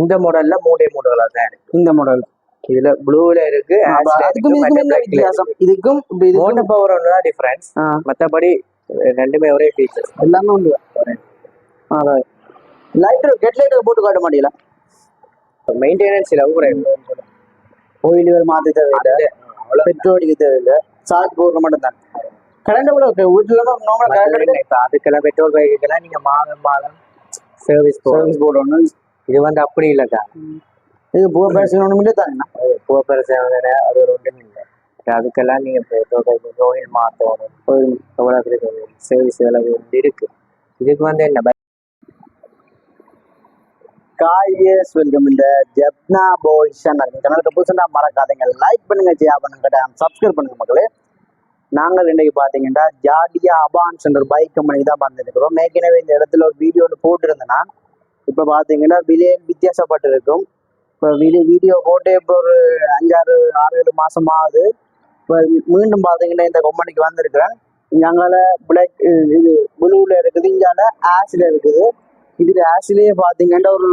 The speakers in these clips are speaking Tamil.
இந்த மாடல்ல மூணே மாடலா தான் இருக்கு. இந்த மாடல் இதுல ப்ளூல இருக்கு, அதுக்கும் இதுக்கும் என்ன வித்தியாசம்? இதுக்கும் மோட்டர் பவர் ஒன்று தான் டிஃபரன்ஸ். மற்றபடி ரெண்டுமே ஒரே ஃபீச்சர், எல்லாமே உண்டு. லைட்டர் கெட் லைட்டர் போட்டு காட்ட மாட்டீங்களா? மெயின்டெனன்ஸ் இல்லை, குறைவு. ஆயில் மாற்றி தேவையில்லை, பெட்ரோல் அடிக்க தேவையில்லை, சார்ஜ் போடுற மட்டும் தான். கரண்ட் வீட்டுல இப்போ அதுக்கெல்லாம் பெட்ரோல் பைக்குக்கெல்லாம் நீங்க மாதம் மாதம் சர்வீஸ் போடணும். இது வந்து அப்படி இல்லைக்கா. இது புவர் பேசன் ஒன்றும் இல்லை தானே? புவர் பேசன் அது ஒரு ஒன்றும் இல்லை. அதுக்கெல்லாம் நீங்க பெட்ரோல் பைக்கு ஆயில் மாற்றணும், எவ்வளோ சர்வீஸ் எவ்வளவு இருக்கு. இதுக்கு வந்து என்ன காய்ஸ் வெல்கம். இந்த ஜப்னா பாய்ஸ் சேனலுக்கு புதுசுனா மறக்காதீங்க, லைக் பண்ணுங்க, ஷேர் பண்ணுங்க, சப்ஸ்கிரைப் பண்ணுங்க மக்களே. நாங்கள் இன்றைக்கு பார்த்தீங்கன்னா ஜாடியா அபான்ஸ் என்ற ஒரு பைக் கம்பெனி தான் பார்த்துருக்கிறோம். ஏற்கனவே இந்த இடத்துல ஒரு வீடியோ போட்டுருந்தேன் நான். இப்போ பார்த்தீங்கன்னா வித்தியாசப்பட்டு இருக்கும். இப்போ வீடியோ போட்டு இப்போ ஒரு 5-6-7 மாதம் ஆகுது. இப்போ மீண்டும் பார்த்தீங்கன்னா இந்த கம்பெனிக்கு வந்திருக்கிறேன். இங்கே அங்கால பிளாக் இது ப்ளூவில் இருக்குது, இங்கால ஆஷில் இருக்குது. இதில் ஆஷிலேயே பார்த்தீங்கன்னா ஒரு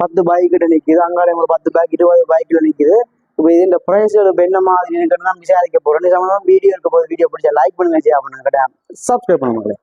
10 பைக் கிட்ட நிற்கிது, அங்கால ஒரு 10 பைக் 20 பைக்கில் நிற்கிது. இப்போ இந்த ப்ரைஸ் இப்போ என்ன மாதிரி எனக்கு தான் விசாரிக்க போகிறேன். சம்பந்தமாக வீடியோ இருக்க போது வீடியோ பிடிச்சா லைக் பண்ணுங்க, ஷேர் பண்ணுங்க, சப்ஸ்கிரைப் பண்ணுங்க.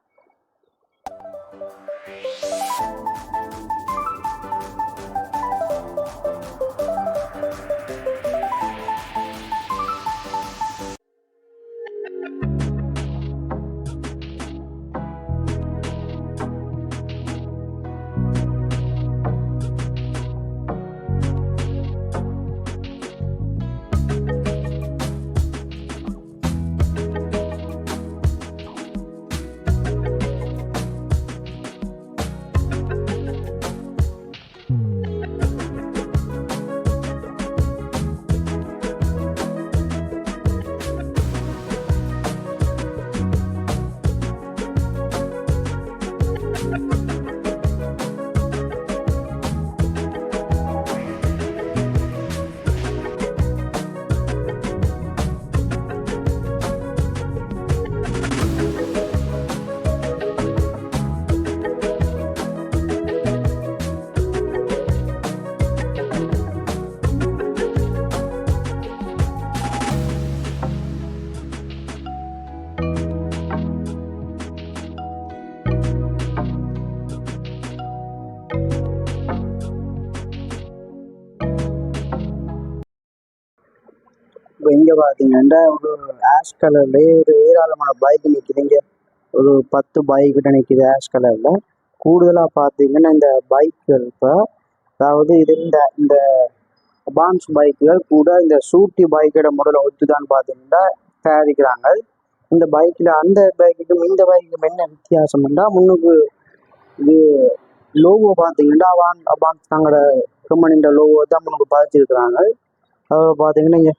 இப்போ இங்கே பார்த்தீங்கன்னா ஒரு ஆஷ் கலர்லேயே ஒரு ஏராளமான பைக் நிற்கிது. இங்கே ஒரு 10 பைக் கிட்ட நிற்கிது ஆஷ் கலரில். கூடுதலாக பார்த்தீங்கன்னா இந்த பைக்குகள் இப்போ அதாவது இது இந்த அபான்ஸ் பைக்குகள் கூட இந்த சூட்டி பைக்கோட மாடலை ஒத்துதான்னு பார்த்தீங்கன்னா தயாரிக்கிறாங்க. இந்த பைக்கில் அந்த பைக்குக்கும் இந்த பைக்குக்கும் என்ன வித்தியாசம்னா, முன்னுக்கு இது லோகோ பார்த்தீங்கன்னா அபான்ஸ் தங்களோட கம்பெனியோட லோகோ தான் முன்னுக்கு பதிச்சிருக்கிறாங்க. அதாவது பார்த்தீங்கன்னா இங்கே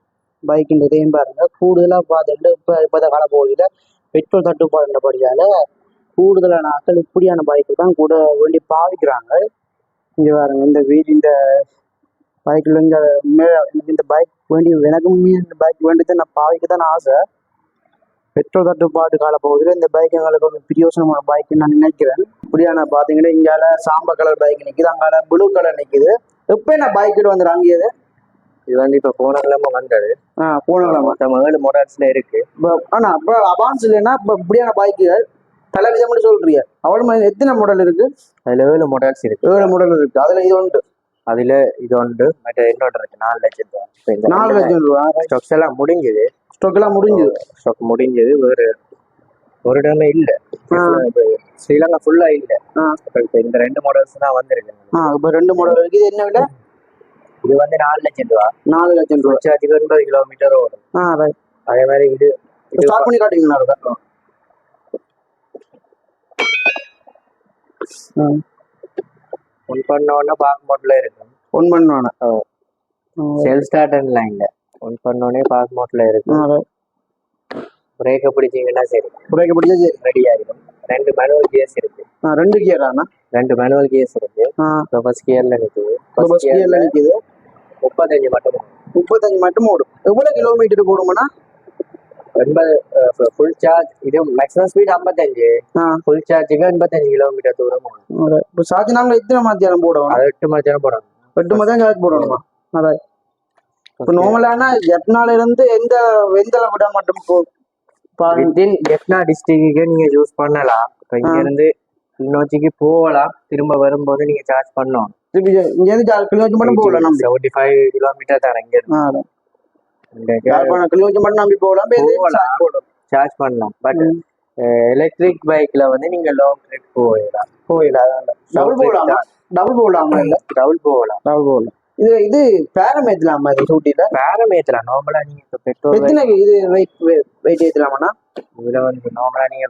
பைக்குன்ற இதையும் பாருங்க. கூடுதலாக பார்த்துட்டு இப்போ கால பகுதியில் பெட்ரோல் தட்டுப்பாடுன்றபடியால் கூடுதலான ஆட்கள் இப்படியான பைக்கு தான் கூட வேண்டி பாவிக்கிறாங்க. இங்கே பாருங்க, இந்த பைக்கில் இந்த பைக் வேண்டி எனக்கும் இந்த பைக் வேண்டியது நான் பாவிக்க தான் ஆசை. பெட்ரோல் தட்டுப்பாடு கால பகுதியில் இந்த பைக் எங்களுக்கு ஒரு பிரியோசனமான பைக்குன்னு நான் நினைக்கிறேன். இப்படியான பார்த்தீங்கன்னா இங்கால சாம்பல் கலர் பைக் நிற்கிது, அங்கால ப்ளூ கலர் நிற்கிது. எப்போ நான் பைக்கில் வந்துடுறேன் அங்கேயே இது வந்து இப்போ போன கிழமை வந்தது. போன கிழமை 7 மாடல்ஸ்ல இருக்கு. ஆனா இப்போ அபான்ஸ் இல்லைன்னா இப்போ இப்படியான பைக்குகள் தலைவிதம்னு சொல்றீங்க. அவ்வளோ எத்தனை மாடல் இருக்கு? அதுல 7 மாடல்ஸ் இருக்கு. 7 மாடல் இருக்கு. அதுல இது ஒன்று, மற்ற இன்னொன்று இருக்கு. 4 லட்சம் ரூபா. 4 லட்சம் ரூபா ஸ்டாக்ஸ் எல்லாம் முடிஞ்சது. ஸ்டாக் முடிஞ்சது. வேறு ஒரு இடமே இல்லை. ஸ்ரீலங்கா ஃபுல்லா இல்லை. இப்போ இந்த 2 மாடல்ஸ் தான் வந்திருக்கு. இப்போ 2 மாடல் இருக்கு. இது என்ன விலை? இது வந்து 4 லட்சம் ரூபா. 4 லட்சம் ரூபா. 80 கிலோமீட்டர் ஓடும். அதே மாதிரி இது ஸ்டார்ட் பண்ணி காட்டுவீங்களா? ஒன் பண்ணோன்னா பார்க் மோட்ல இருக்கும். ஒன் பண்ணோன்னா செல் ஸ்டார்டர்லாம் இல்லை. ஒன் பண்ணோடனே பார்க் மோட்ல இருக்கும். பிரேக்கை பிடிச்சிங்கன்னா சரி, பிரேக்கை பிடிச்சா சரி ரெடி ஆகிடும். 2 மேனுவல் கியர்ஸ் இருக்கு. 2 கியர் ஆனா 2 மேனுவல் கியர்ஸ் இருக்கு. ஃபர்ஸ்ட் கியர்ல நிக்குது. 35 மட்டும். 35 மட்டும் ஓடும். எவ்வளவு கிலோமீட்டர் ஓடும்னா? 80 ஃபுல் சார்ஜ் இது மேக்ஸிமம் ஸ்பீட் 55. ஃபுல் சார்ஜுக்கு 85 கிலோமீட்டர் தூரம் போகணும். இப்போ சார்ஜ் நாங்கள் எத்தனை மத்தியானம் போடணும்? அது 8 மத்தியானம் போடணும். 8 மத்தியானம் சார்ஜ் போடணுமா? அதான் இப்போ நார்மலான ஜப்னால இருந்து எந்த எந்த விட மட்டும் வித்தின் ஜெப்னா டிஸ்ட்ரிக்ட்டுக்கு நீங்க யூஸ் பண்ணலாம். இப்போ இங்க இருந்து கிளிநொச்சிக்கு போகலாம், திரும்ப வரும்போது நீங்க சார்ஜ் பண்ணணும். இங்க இருந்து கிளிநொச்சி மட்டும் போகலாம். 75 கிலோமீட்டர் தானே இங்க இருந்து. கிளிநொச்சி மட்டும் நம்பி போகலாம், சார்ஜ் பண்ணலாம். பட் எலக்ட்ரிக் பைக்ல வந்து நீங்க லாங் ட்ரிப் போயிடலாம். டபுள் போகலாமா? டபுள் போகலாமா? இல்ல டபுள் போகலாம். இது பேரம் ஏத்தலாமா? இது ஸ்கூட்டில பேரம் ஏத்தலாம். நார்மலா நீங்க இப்போ பெட்ரோல் எத்தனை இது வெயிட் ஏத்தலாமாண்ணா? இதுல வந்து நார்மலா நீங்க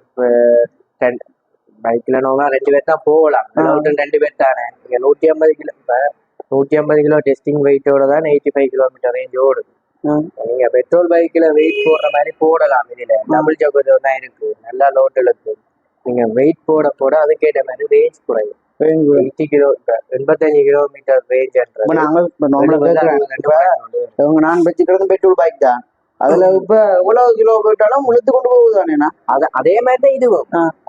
பைக்ல நார்மலா 2 பேர் தான் போகலாம். 2 பேர் தானே. நீங்க 150 கிலோ 150 கிலோ டெஸ்டிங் வெயிட்டோட தான் 85 கிலோமீட்டர் ரேஞ்ச் ஓடுது. நீங்க பெட்ரோல் பைக்ல வெயிட் போடுற மாதிரி போடலாம். இதுல டபுள் ஜோகோ தான் இருக்கு, நல்லா லோட்டலுக்கு. நீங்க வெயிட் போட போட அதுக்கேற்ற மாதிரி ரேஞ்ச் குறையும். 80 கிலோ 85 கிலோமீட்டர் ரேஞ்ச். நான் வச்சுக்கிறது பெட்ரோல் பைக் தான். அதுல இப்ப எவ்வளவு கிலோ போயிட்டாலும் இழுத்து கொண்டு போகுதானேண்ணா? அதே மாதிரி தான் இதுவும்.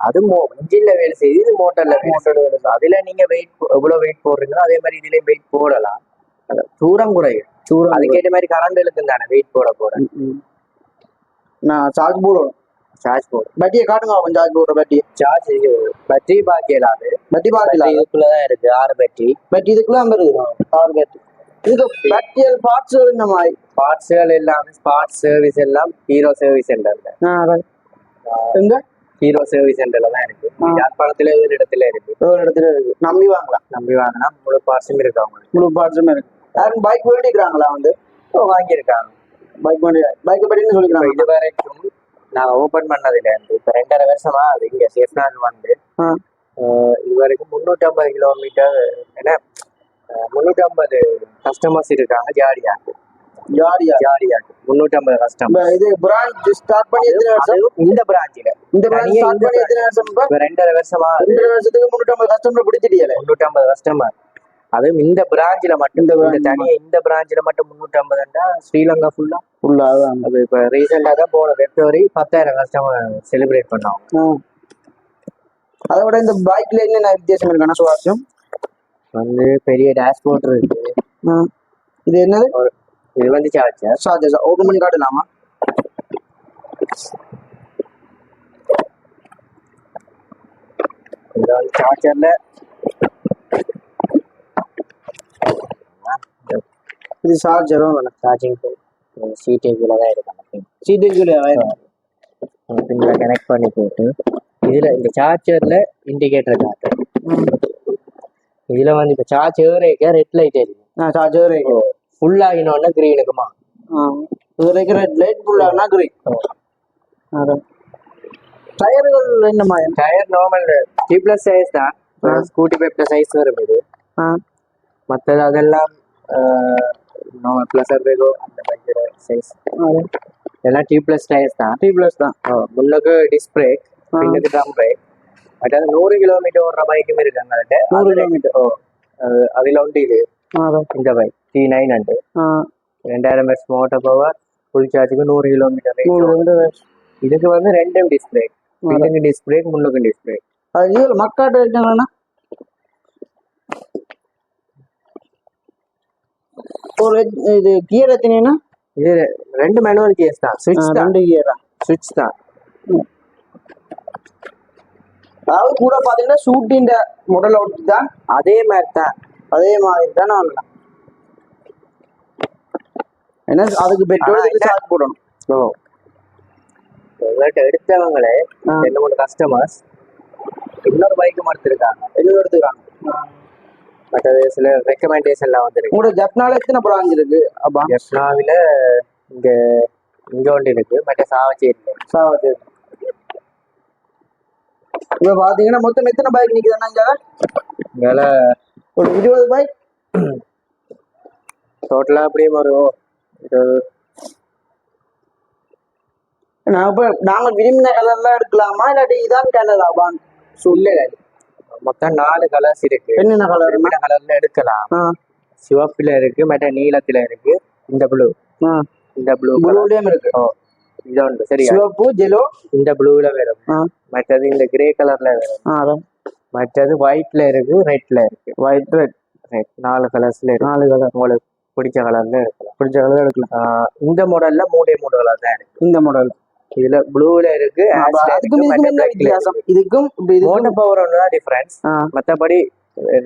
அது இன்ஜின்ல வேலை செய்யுது, இது மோட்டர்ல வேலை செய்யுது. அதுல நீங்க வெயிட் எவ்வளவு வெயிட் போடுறீங்களோ அதே மாதிரி இதுலயும் வெயிட் போடலாம். தூரம் குறையும். அதுக்கேற்ற மாதிரி கரண்ட் இழுக்கும் தானே வெயிட் போட போட. நான் சார்ஜ் போடணும். பேட்டரியை காட்டுங்க, கொஞ்சம் சார்ஜ் போடுற பேட்டரி பாக்கியலாது. இதுக்குள்ளதான் இருக்கு 6 பேட்டரி. இதுக்குள்ள 6 பேட்டரி. இதுக்கு பேட்டரியல் பார்ட்ஸ்கள் இந்த மாதிரி பார்ட்ஸ்கள் எல்லாமே ஸ்பாட் சர்வீஸ் எல்லாம் ஹீரோ சர்வீஸ் சென்டர்ல. எங்க ஹீரோ சர்வீஸ் சென்டர்ல தான் இருக்கு. யாழ்ப்பாணத்துல ஒரு இடத்துல இருக்கு. நம்பி வாங்கினா முழு பார்ட்ஸும் இருக்கு. அவங்களுக்கு முழு பார்ட்ஸும் இருக்கு. யாரும் பைக் வேண்டிக்கிறாங்களா? வந்து வாங்கியிருக்காங்க. பைக் பட்டின்னு சொல்லிக்கிறாங்க. இது வரைக்கும் நான் ஓபன் பண்ணதுல இருந்து இப்ப 2.5 வருஷமா அது இங்க சேஃப்னான் வந்து இது வரைக்கும் 350 கிலோமீட்டர் 350 கஸ்டமர்ஸ் இருக்காங்க. ஜாடியாக்கு 350 கஸ்டமர். இது பிரான்ச் ஸ்டார்ட் பண்ணி இந்த பிரான்ச்ல 2.5 வருஷமா 2 வருஷத்துக்கு 350 கஸ்டமர் பிடிச்சிட்டீங்க. 350 கஸ்டமர். அதுவும் இந்த பிரான்ச்ல மட்டும் தனியா இந்த பிரான்ச்ல மட்டும் 350. ஸ்ரீலங்கா ஃபுல்லா அது இப்ப ரீசெண்டா தான் போன பிப்ரவரி 10,000 கஸ்டமர் செலிப்ரேட் பண்ணாங்க. அதை விட இந்த பைக்ல என்னென்ன வித்தியாசம் இருக்கான? சுவாசம் வந்து பெரிய டேஷ்போர்ட் இருக்கு. இது என்னது? இது வந்து சார்ஜர் ஓபன் பண்ணி காட்டலாமா? இது வந்து சார்ஜர்ல இது சார்ஜரும் சார்ஜிங் சீட்டேக்குள்ள தான் இருக்கு. சீட்டேக்குள்ள பின்ல கனெக்ட் பண்ணி போட்டு இதுல இந்த சார்ஜர்ல இண்டிகேட்டர் காட்டுறேன். இதுல வந்து இப்ப சார்ஜ் ஏறேக்க ரெட் லைட் எரியும். சார்ஜ் ஏறேக்க ஃபுல் ஆகினோன்னா கிரீனுக்குமா. ஏறேக்க ரெட் லைட், ஃபுல் ஆகினா கிரீன். டயர்கள் என்னமா? டயர் நார்மல் டிப்ளஸ் சைஸ் தான். ஸ்கூட்டி பெப்ட சைஸ் வரும் இது. மற்றது அதெல்லாம் நார்மல் பிளஸர் பேகோ அந்த பைக்கோட சைஸ் எல்லாம் டிப்ளஸ் டயர்ஸ் தான். முன்னுக்கு டிஸ்க் பிரேக், பின்னுக்கு ட்ரம் பிரேக். பட் அது 100 கிலோமீட்டர் ஓடுற பைக்கும் இருக்கு. அங்கிட்ட 100 கிலோமீட்டர் அதுல உண்டு. இது இந்த bike T900 2000 mAh motor power, full சார்ஜுக்கு 100 கிலோமீட்டர். இதுக்கு வந்து 2 டிஸ்க் பிரேக், பின்னுக்கு டிஸ்க் பிரேக், முன்னுக்கு டிஸ்க் பிரேக். அது மக்காட்ட இருக்காங்கன்னா ஒரு இது கியர் எத்தனைனா? இது 2 மேனுவல் கியர்ஸ் தான். ஸ்விட்ச் தான். 2 கியரா? ஸ்விட்ச் தான். அதாவது கூட பாத்தீங்கன்னா ஷூட்டிங் மாடல் அவுட் தான். அதே மாதிரி தான் வாங்கலாம். ஏன்னா அதுக்கு பெட்ரோல் சார்ஜ் போடணும். எடுத்தவங்களே 2-3 கஸ்டமர்ஸ் இன்னொரு பைக்கு எடுத்துருக்காங்க. பட் அது சில ரெக்கமெண்டேஷன்லாம் வந்துருக்கு. உங்களோட ஜப்னால எத்தனை பிரான்ச் இருக்கு? ஜப்னாவில இங்க ஒன்று இருக்கு, மற்ற சாவச்சேரி. இப்ப பாத்தீங்கன்னா மொத்தம் எத்தனை பைக் நிக்குதுன்னா இங்க ஒரு 20 பைக் டோட்டலா அப்படியே வரும். இப்ப நாங்க விரும்பின கலர்லாம் எடுக்கலாமா இல்லாட்டி இதான் கலரா? இல்ல, மொத்தம் 4 கலர்ஸ் இருக்கு. என்னென்ன கலர்? கலர்ல எடுக்கலாம். சிவப்புல இருக்கு, மற்ற நீளத்துல இருக்கு, இந்த ப்ளூலயும் இருக்கு. இது உண்டு சரியா. சிவப்பு ஜெலோ இந்த ப்ளூல வரும், மற்றது இந்த கிரே கலர்ல வரும், மற்றது ஒயிட்ல இருக்கு, ரெட்ல இருக்கு. ஒயிட் ரெட் 4 கலர்ஸ்ல இருக்கு. 4 கலர் உங்களுக்கு பிடிச்ச கலர்ல இருக்கலாம். பிடிச்ச கலர் எடுக்கலாம். இந்த மாடல்ல 3 கலர் தான் இருக்கு. இந்த மாடல் இதுல ப்ளூல இருக்கு, அதுக்கும் இதுக்கும் என்ன வித்தியாசம்? இதுக்கும் மோட்டர் பவர் ஒன்று தான் டிஃபரன்ஸ், மற்றபடி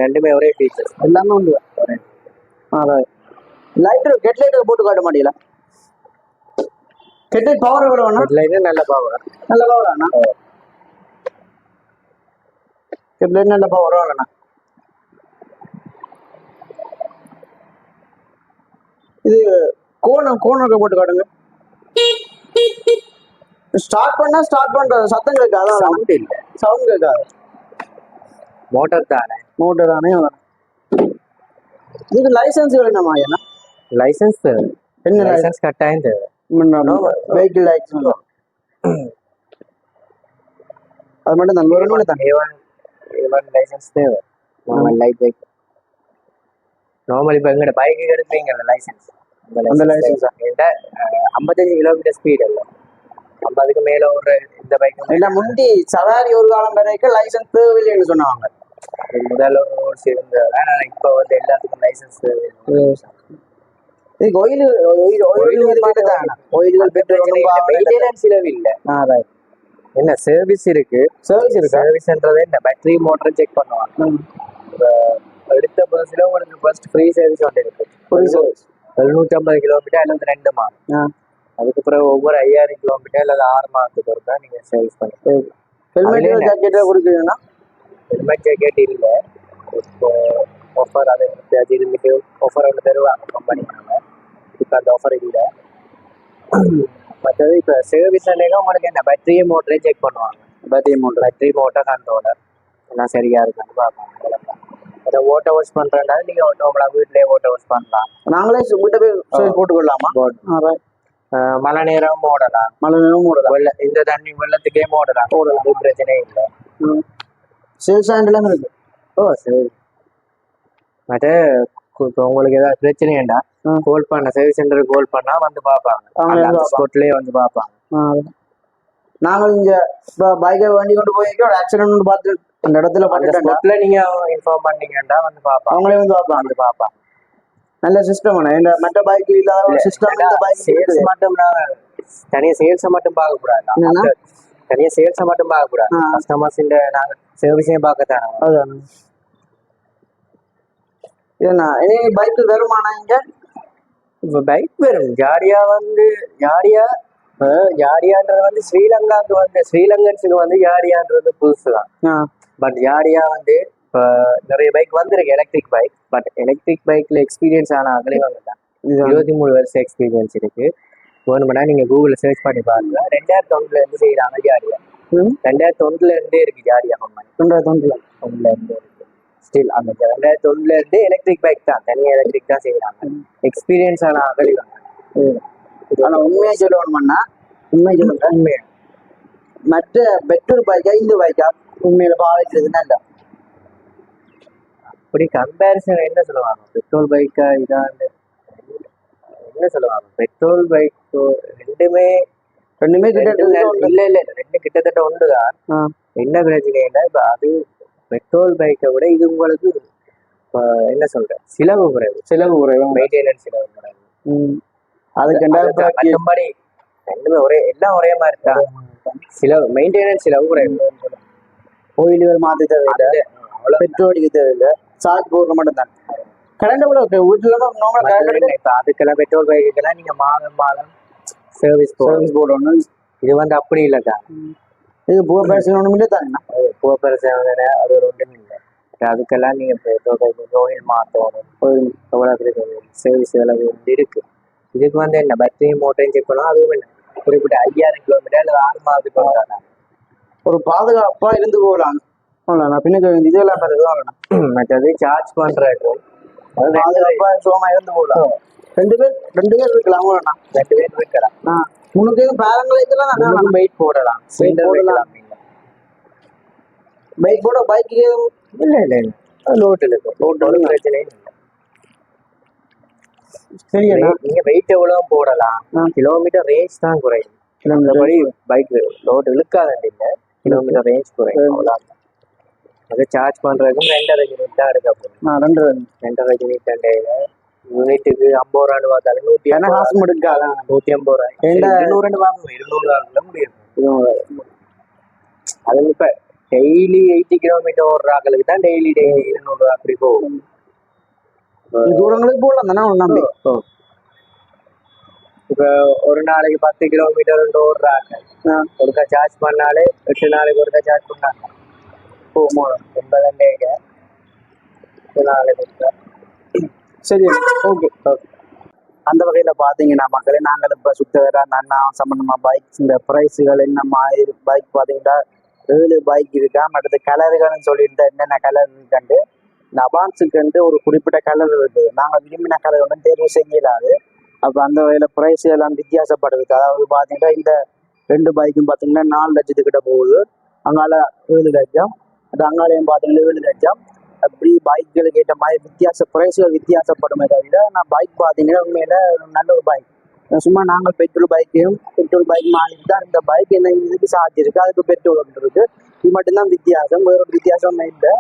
ரெண்டுமே ஒரே ஃபீச்சர்ஸ் எல்லாமே உண்டு. லைட்டர் ஹெட் லைட்டர் போட்டு காட்ட மாட்டீங்களா? ஹெட் லைட் பவர் எவ்வளவு வேணும்? ஹெட் லைட் நல்ல பவர் ஆனா ஹெட் லைட் நல்ல பவர் வேணா. இது கோணம் போட்டு காட்டுங்க. ஸ்டார்ட் பண்ற சத்தம் கேட்காது. சவுண்ட் இல்ல, சவுண்ட் கேட்காது. மோட்டார் தானே. இதுக்கு லைசன்ஸ் வேணுமா? என்ன லைசன்ஸ்? என்ன லைசன்ஸ் கட்டாயம் தேவை. வெஹிக்கிள் லைசன்ஸ் அது மட்டும் தான். A1 லைசன்ஸ் தேவை. நார்மல் லைட் பைக் நார்மல் இப்போ எங்கட பைக்கு எடுப்பீங்கல்ல லைசன்ஸ், அந்த லைசன்ஸ் என்கிட்ட 55 கிலோமீட்டர் ஸ்பீட் இல்லை, 50க்கு மேல ஒரு இந்த பைக் இல்லை. முந்தி சவாரி ஒரு காலம் வரைக்கும் லைசன்ஸ் தேவையில்லைன்னு சொன்னாங்க. முதல்ல ஒரு ரூல்ஸ் இருந்தது, ஆனால் இப்போ வந்து எல்லாத்துக்கும் லைசன்ஸ். இதுக்கு மெயின்டெனன்ஸ் செலவு இல்லை. என்ன சர்வீஸ் இருக்கு? சர்வீஸ்ன்றது என்ன, பேட்டரி மோட்டர் செக் பண்ணுவாங்க. எடுத்த புதுசுல உங்களுக்கு ஃபர்ஸ்ட் ஃப்ரீ சர்வீஸ் ஒன்று இருக்கு. 750 கிலோமீட்டர் அல்லது 2 மாதம். அதுக்கப்புறம் ஒவ்வொரு 5000 கிலோமீட்டர் அல்லது 6 மாதத்துக்கு ஒருக்கா நீங்க சர்வீஸ் பண்ணுங்க. ஹெல்மெட் ஜாக்கெட் கொடுக்குறீங்கன்னா? ஹெல்மெட் ஜாக்கெட் இல்லை, இப்போ ஆஃபர் அது இருந்துட்டு ஆஃபர் ஒன்று தருவாங்க கம்பெனிக்காங்க. இப்போ அந்த ஆஃபர் இல்லை. மற்றது இப்போ சர்வீஸ் உங்களுக்கு என்ன பேட்டரி மோட்டரே செக் பண்ணுவாங்க. பேட்டரி மோட்டர் கண்ட்ரோலர் எல்லாம் சரியா இருக்கான்னு பார்ப்பாங்க. அதை ஓட்ட வாஷ் பண்றேன்னா நீங்க உங்களா வீட்லயே ஓட்ட வாஷ் பண்ணலாம். நாங்களே வீட்டை போய் போட்டுக்கொள்ளலாமா? மழை நேரம் ஓடலாம். இந்த தண்ணி வெள்ளத்துக்கே ஓடலாம், பிரச்சனை இல்லை. சேல்ஸ் ஹேண்ட்லாம் இருக்கு. சரி. மற்ற இப்போ உங்களுக்கு ஏதாவது பிரச்சனைண்டா கால் பண்ண சர்வீஸ் சென்டருக்கு கால் பண்ணா வந்து பார்ப்பாங்க, ஸ்பாட்லயே வந்து பார்ப்பாங்க. நாங்கள் இங்க பைக்கை வண்டி கொண்டு போய் ஒரு ஆக்சிடென்ட் பார்த்து அந்த இடத்துல ஸ்பாட்ல நீங்க இன்ஃபார்ம் பண்ணீங்கன்னா வந்து பார்ப்பாங்க, அவங்களே வந்து பார்ப்பாங்க. நல்ல சிஸ்டம் இந்த மற்ற பைக் இல்லாத சிஸ்டம். இந்த பைக் சேல்ஸ் மட்டும் தனியா சேல்ஸை மட்டும் பார்க்க கூடாது, தனியா சேல்ஸை மட்டும் பார்க்க கூடாது, கஸ்டமர்ஸ் நாங்க சர்வீஸையும் பார்க்கத்தானே. அதான் ஏன்னா பைக் வருமானா இங்க? இப்ப பைக் வரும். ஜாடியான்றது வந்து ஸ்ரீலங்காவுக்கு வந்து ஸ்ரீலங்கன்ஸுக்கு வந்து ஜாடியான்றது புதுசுதான். பட் ஜாடியா வந்து இப்போ நிறைய பைக் வந்திருக்கு எலக்ட்ரிக் பைக். பட் எலக்ட்ரிக் பைக்ல எக்ஸ்பீரியன்ஸ் ஆன ஆகலே வந்துட்டான். 23 வருஷம் எக்ஸ்பீரியன்ஸ் இருக்கு. வேணும்னா நீங்க கூகுள்ல சர்ச் பண்ணி பாருங்க. 2001 இருந்து செய்யறாங்க ஜாடியா. 2001 இருந்தே இருக்கு ஜாடியா கம்பெனி. 2001 இருந்து இருக்கு ஸ்டில். அந்த 2001 இருந்து எலக்ட்ரிக் பைக் தான், தனியாக எலக்ட்ரிக் தான் செய்யறாங்க. எக்ஸ்பீரியன்ஸ் ஆன ஆகலே வந்து. ஆனா உண்மையா சொல்லணும்னா உண்மையா மற்ற பெட்ரோல் பைக்கா இந்த பைக்கா உண்மையில பாவிக்கிறதுனா இல்லை. அப்படி கம்பேரிசன் என்ன சொல்லுவாங்க, பெட்ரோல் பைக்கா இதான் என்ன சொல்லுவாங்க? பெட்ரோல் பைக் ரெண்டுமே இல்ல ரெண்டு கிட்டத்தட்ட ஒன்றுதான். என்ன பிரச்சனைன்னா இப்ப அது பெட்ரோல் பைக்கை விட இது உங்களுக்கு என்ன சொல்ற செலவு குறைவு, மெயின்டெனன்ஸ் செலவு குறைவு. அதுக்கு மற்றபடி ரெண்டுமே எல்லாம் ஒரே மாதிரி தான். செலவு மெயின்டெனன்ஸ் செலவு குறைவு. கோயில்கள் மாற்ற தேவையில்லை, பெட்ரோல் அடிக்க தேவையில்லை, சார்ஜ் போடுற மட்டும் தான். கரண்ட் வீட்டுல இப்ப அதுக்கெல்லாம் பெட்ரோல் பைக்குக்கெல்லாம் நீங்க மாதம் சர்வீஸ் போடணும். இது வந்து அப்படி இல்லைக்கா. இது புவர் பேசன் ஒண்ணும் இல்லை தானே. புவர் பேசன் அது ஒரு ஒன்றும் இல்லை. அதுக்கெல்லாம் நீங்க பெட்ரோல் பைக் ஆயில் மாற்றணும், எவ்வளவு சர்வீஸ் எவ்வளவு இருக்கு. இதுக்கு வந்து என்ன பேட்டரி மோட்டரையும் செக் பண்ணலாம். அதுவும் என்ன குறிப்பிட்ட 5000 கிலோமீட்டர் அல்லது 6 மாதத்துக்கு போகலாம். ஒரு பாதுகாப்பா இருந்து போகலாம். பின்னுக்கு இதெல்லாம் மற்றது சார்ஜ் பண்றதுக்கு பாதுகாப்பா சுகமா இருந்து போகலாம். 2 பேர் இருக்கலாம். 2 பேர் இருக்கலாம். முன்னுக்கு எதுவும் பேரங்கள் இதெல்லாம் வெயிட் போடலாம், பைக் போட பைக் எதுவும் இல்லை லோட்டு இருக்கும், பிரச்சனை இல்லை. சரி, நீங்க வெயிட் எவ்வளவு போடலாம், கிலோமீட்டர் ரேஞ்ச் தான் குறையும். மற்றபடி பைக் லோடு இழுக்காதண்டி இல்லை, கிலோமீட்டர் ரேஞ்ச் குறையும் அவ்வளோதான். அதை சார்ஜ் பண்ணுறதுக்கும் 2.5 யூனிட் தான் எடுக்க போகும். 2.5 யூனிட் யூனிட்டுக்கு 50 ரூபான்னு பார்த்தாலும் 150 காசு எடுக்காத 150 ரூபாய் 200 வாங்குவோம், 200 ரூபாய்க்குள்ள முடியும். அது இப்போ டெய்லி 80 கிலோமீட்டர் ஓடுறாங்களுக்கு தான் டெய்லி 200 ரூபா அப்படி போகும். தூரங்களுக்கு போடலாம் தானே நம்பி. இப்போ ஒரு நாளைக்கு 10 கிலோமீட்டர் ஓடுறாங்க, ஒருக்கா சார்ஜ் பண்ணாலே 8 நாளைக்கு ஒருக்கா சார்ஜ் பண்ணாங்க போகுமோ 80 நாளைக்கு. சரி, ஓகே. அந்த வகையில் பார்த்தீங்கன்னா மக்களே, நாங்கள் இப்போ சுத்த வேற அந்த அண்ணா சம்மந்தமாக பைக்ஸ் இந்த ப்ரைஸுகள் என்னம்மா பைக் பார்த்தீங்கன்னா 7 பைக் இருக்கா. மற்றது கலர்கள்னு சொல்லிட்டு என்னென்ன கலர் இருக்காண்டு இந்த அபான்ஸுக்கு ஒரு குறிப்பிட்ட கலர் இருக்குது. நாங்கள் விரும்பின கலர் வந்து தேர்வு செய்யலாது. அப்போ அந்த வகையில் ப்ரைஸ் எல்லாம் வித்தியாசப்படுது. அதாவது பார்த்தீங்கன்னா இந்த 2 பைக்கும் பார்த்தீங்கன்னா 4 லட்சத்துக்கிட்ட போகுது. அங்கால 7 லட்சம், அது அங்காலையும் பார்த்தீங்கன்னா 7 லட்சம். அப்படி பைக்குகளுக்கு ஏற்ற மாதிரி ப்ரைஸுகள் வித்தியாசப்படுமே தவிர, நான் பைக் பார்த்தீங்கன்னா உண்மையில நல்ல ஒரு பைக். சும்மா நாங்கள் பெட்ரோல் பைக் மாதிரி தான் இந்த பைக். என்ன இதுக்கு சார்ஜ் இருக்குது, அதுக்கு பெட்ரோல் இருக்கு. இது மட்டும்தான் வித்தியாசம், வேற ஒரு வித்தியாசமே இல்லை.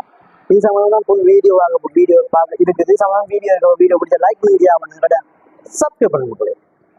இது சம்பந்தம் தான் ஃபுல் வீடியோ பார்க்க இருக்குது. சம்பந்தம் வீடியோ பிடிச்ச லைக் மீடியா பண்ணுங்க, சப்ஸ்கிரைப் பண்ணுங்க.